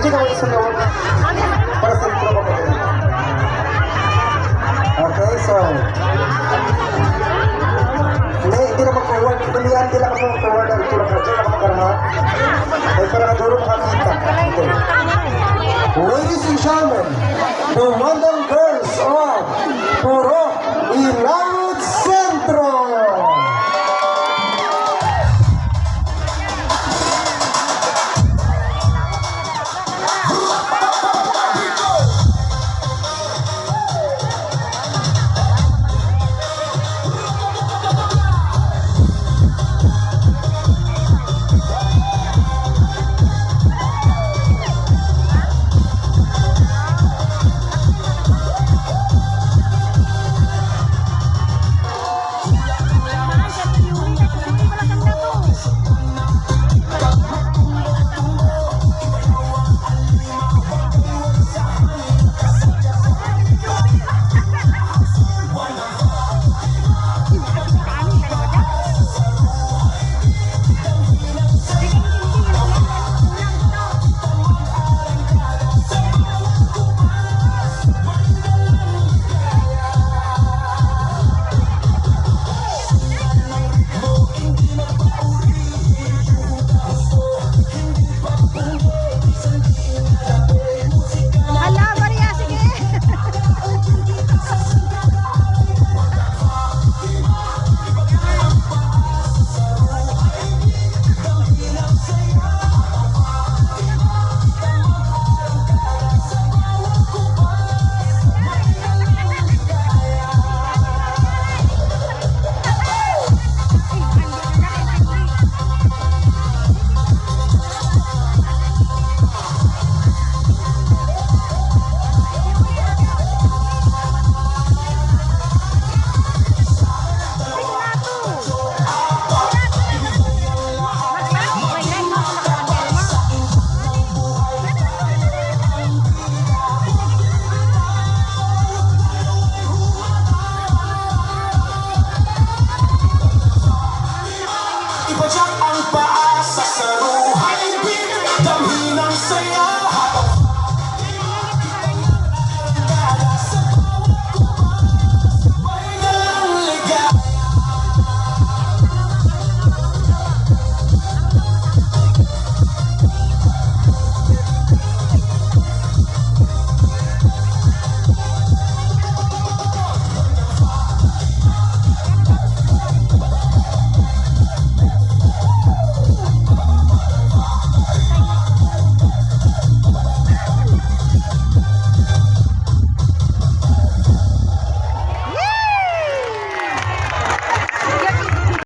Hindi ka wala sa loob. Para sa intro ko. Okay, so. Hindi na mag-forward. Tulihan din lang ako mag-forward. Ito lang ako karama. Ay, para naduro makakita. Okay. Ladies and gentlemen, the Wandang Girls of